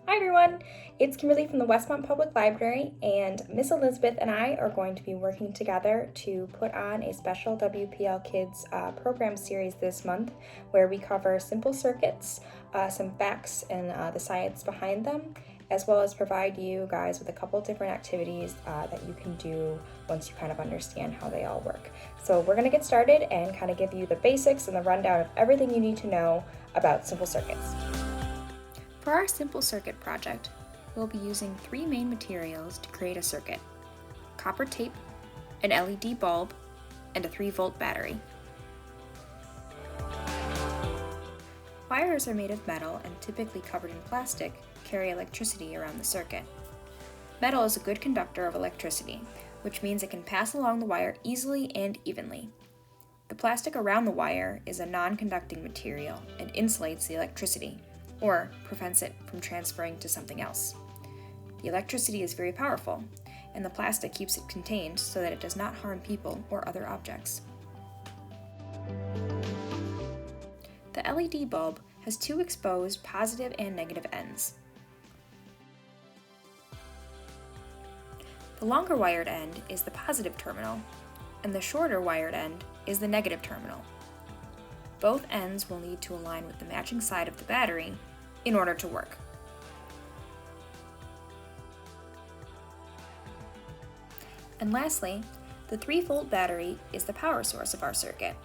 Hi everyone, it's Kimberly from the Westmont Public Library, and Miss Elizabeth and I are going to be working together to put on a special WPL Kids program series this month where we cover simple circuits, some facts and the science behind them, as well as provide you guys with a couple different activities that you can do once you kind of understand how they all work. So we're going to get started and kind of give you the basics and the rundown of everything you need to know about simple circuits. For our simple circuit project, we'll be using three main materials to create a circuit: copper tape, an LED bulb, and a 3-volt battery. Wires are made of metal and typically covered in plastic carry electricity around the circuit. Metal is a good conductor of electricity, which means it can pass along the wire easily and evenly. The plastic around the wire is a non-conducting material and insulates the electricity, or prevents it from transferring to something else. The electricity is very powerful, and the plastic keeps it contained so that it does not harm people or other objects. The LED bulb has two exposed positive and negative ends. The longer wired end is the positive terminal, and the shorter wired end is the negative terminal. Both ends will need to align with the matching side of the battery in order to work. And lastly, the 3-volt battery is the power source of our circuit.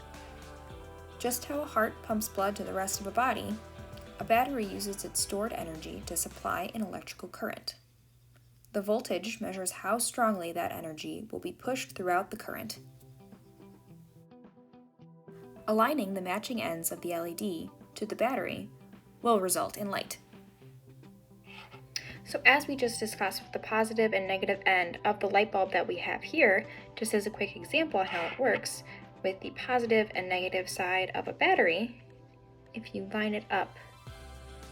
Just how a heart pumps blood to the rest of a body, a battery uses its stored energy to supply an electrical current. The voltage measures how strongly that energy will be pushed throughout the current. Aligning the matching ends of the LED to the battery will result in light. So as we just discussed with the positive and negative end of the light bulb that we have here, just as a quick example on how it works, with the positive and negative side of a battery, if you line it up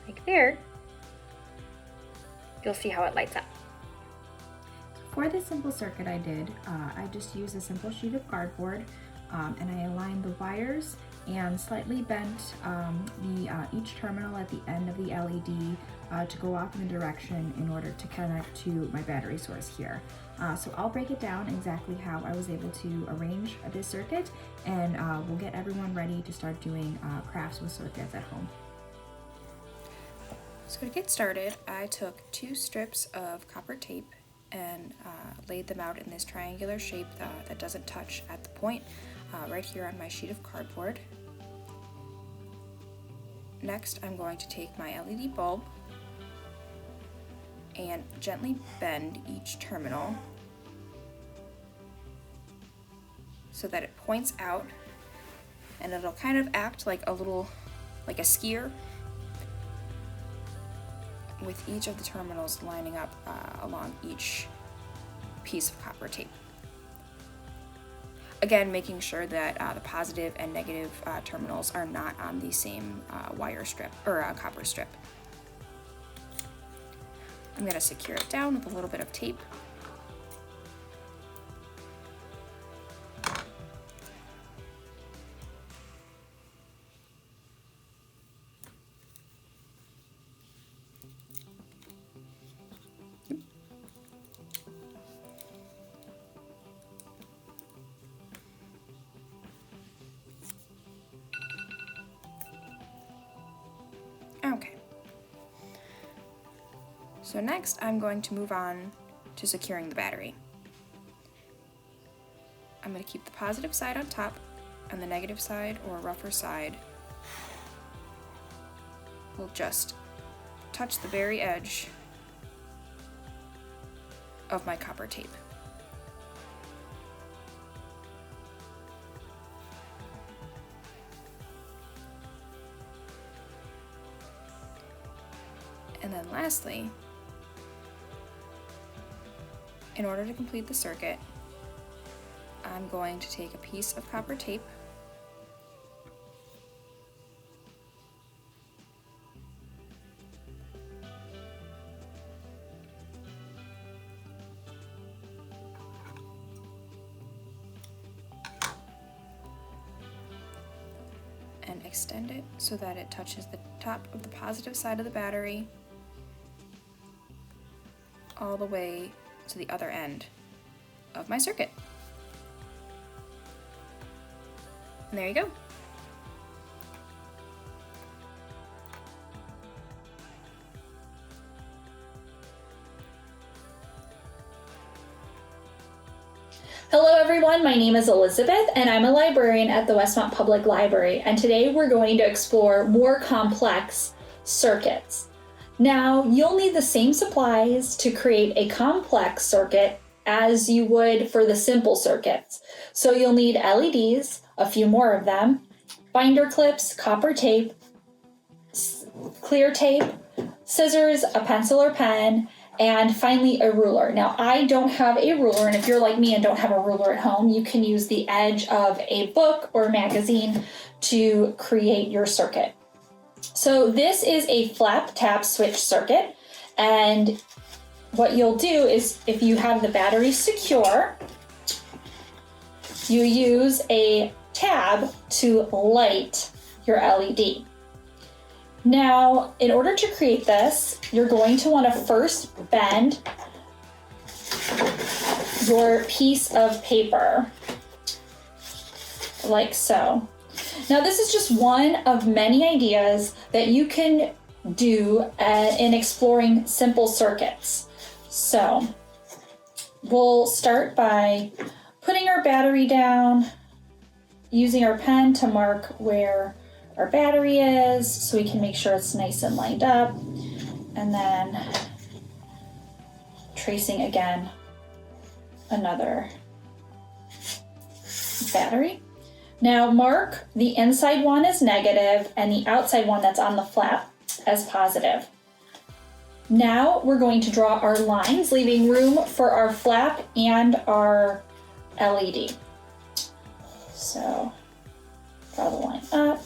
like there, you'll see how it lights up. For this simple circuit I did, I just used a simple sheet of cardboard and I aligned the wires and slightly bent each terminal at the end of the LED to go off in the direction in order to connect to my battery source here. So I'll break it down exactly how I was able to arrange this circuit, and we'll get everyone ready to start doing crafts with circuits at home. So to get started, I took 2 strips of copper tape and laid them out in this triangular shape that doesn't touch at the point right here on my sheet of cardboard. Next, I'm going to take my LED bulb and gently bend each terminal so that it points out, and it'll kind of act like a skier, with each of the terminals lining up along each piece of copper tape. Again, making sure that the positive and negative terminals are not on the same wire strip or copper strip. I'm going to secure it down with a little bit of tape. Okay. So next I'm going to move on to securing the battery. I'm going to keep the positive side on top, and the negative side or rougher side will just touch the very edge of my copper tape. And then lastly, in order to complete the circuit, I'm going to take a piece of copper tape and extend it so that it touches the top of the positive side of the battery all the way to the other end of my circuit. And there you go. Hello everyone, my name is Elizabeth and I'm a librarian at the Westmont Public Library, and today we're going to explore more complex circuits. Now, you'll need the same supplies to create a complex circuit as you would for the simple circuits. So you'll need LEDs, a few more of them, binder clips, copper tape, clear tape, scissors, a pencil or pen, and finally a ruler. Now, I don't have a ruler, and if you're like me and don't have a ruler at home, you can use the edge of a book or magazine to create your circuit. So this is a flap tap switch circuit, and what you'll do is, if you have the battery secure, you use a tab to light your LED. Now, in order to create this, you're going to want to first bend your piece of paper, like so. Now, this is just one of many ideas that you can do in exploring simple circuits. So, we'll start by putting our battery down, using our pen to mark where our battery is so we can make sure it's nice and lined up, and then tracing again another battery. Now mark the inside one as negative and the outside one that's on the flap as positive. Now we're going to draw our lines, leaving room for our flap and our LED. So draw the line up.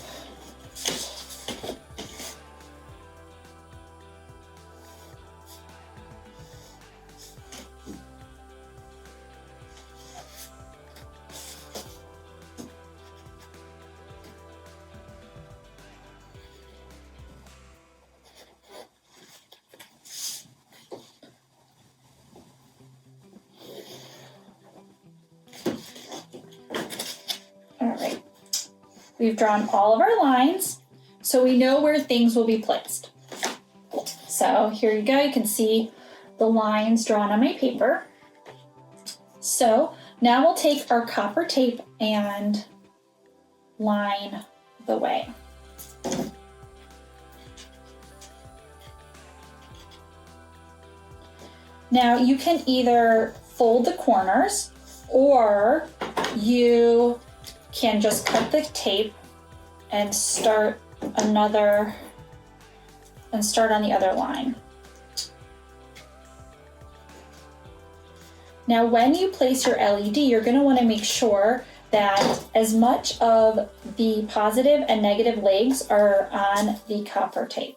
We've drawn all of our lines, so we know where things will be placed. So here you go, you can see the lines drawn on my paper. So now we'll take our copper tape and line the way. Now you can either fold the corners, or you can just cut the tape and start on the other line. Now when you place your LED, you're going to want to make sure that as much of the positive and negative legs are on the copper tape.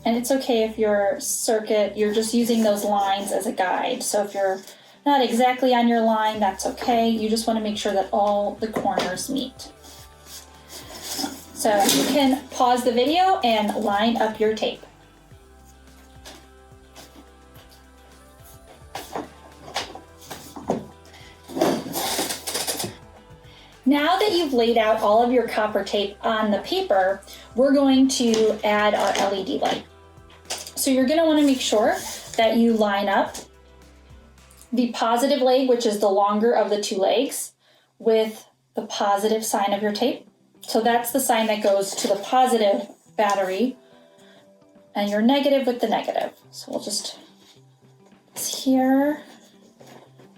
And it's okay if your circuit, you're just using those lines as a guide. So if you're not exactly on your line, that's okay. You just want to make sure that all the corners meet. So you can pause the video and line up your tape. Now that you've laid out all of your copper tape on the paper, we're going to add our LED light. So you're going to want to make sure that you line up the positive leg, which is the longer of the two legs, with the positive sign of your tape. So that's the sign that goes to the positive battery, and your negative with the negative. So we'll just here,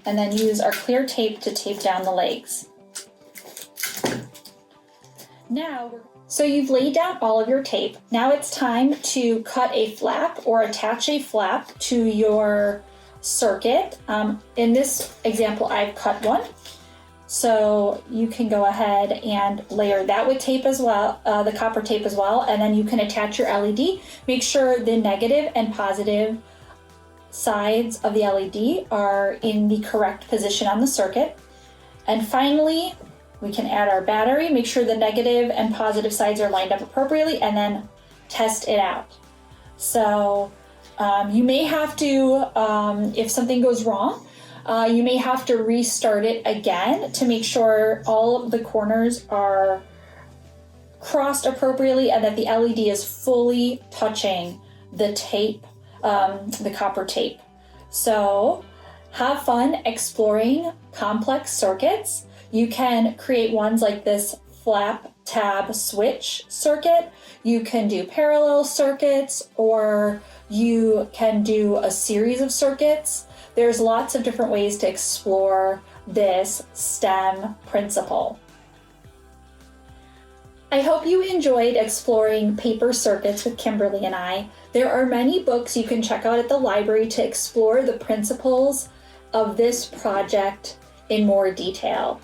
and then use our clear tape to tape down the legs. So you've laid down all of your tape. Now it's time to cut a flap or attach a flap to your circuit. In this example, I've cut one. So you can go ahead and layer that with tape as well, the copper tape as well, and then you can attach your LED. Make sure the negative and positive sides of the LED are in the correct position on the circuit. And finally, we can add our battery, make sure the negative and positive sides are lined up appropriately, and then test it out. So you may have to, if something goes wrong, you may have to restart it again to make sure all of the corners are crossed appropriately and that the LED is fully touching the tape, the copper tape. So have fun exploring complex circuits. You can create ones like this flap tab switch circuit. You can do parallel circuits, or you can do a series of circuits. There's lots of different ways to explore this STEM principle. I hope you enjoyed exploring paper circuits with Kimberly and I. There are many books you can check out at the library to explore the principles of this project in more detail.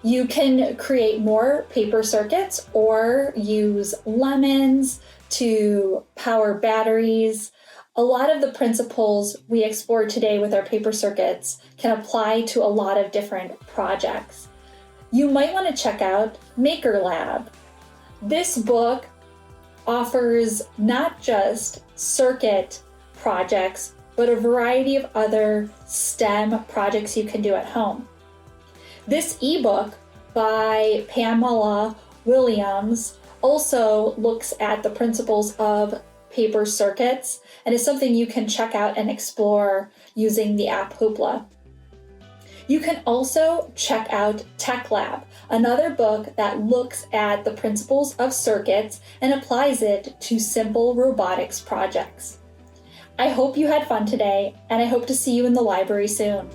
You can create more paper circuits or use lemons to power batteries. A lot of the principles we explored today with our paper circuits can apply to a lot of different projects. You might want to check out Maker Lab. This book offers not just circuit projects, but a variety of other STEM projects you can do at home. This ebook by Pamela Williams also looks at the principles of paper circuits and is something you can check out and explore using the app Hoopla. You can also check out Tech Lab, another book that looks at the principles of circuits and applies it to simple robotics projects. I hope you had fun today, and I hope to see you in the library soon.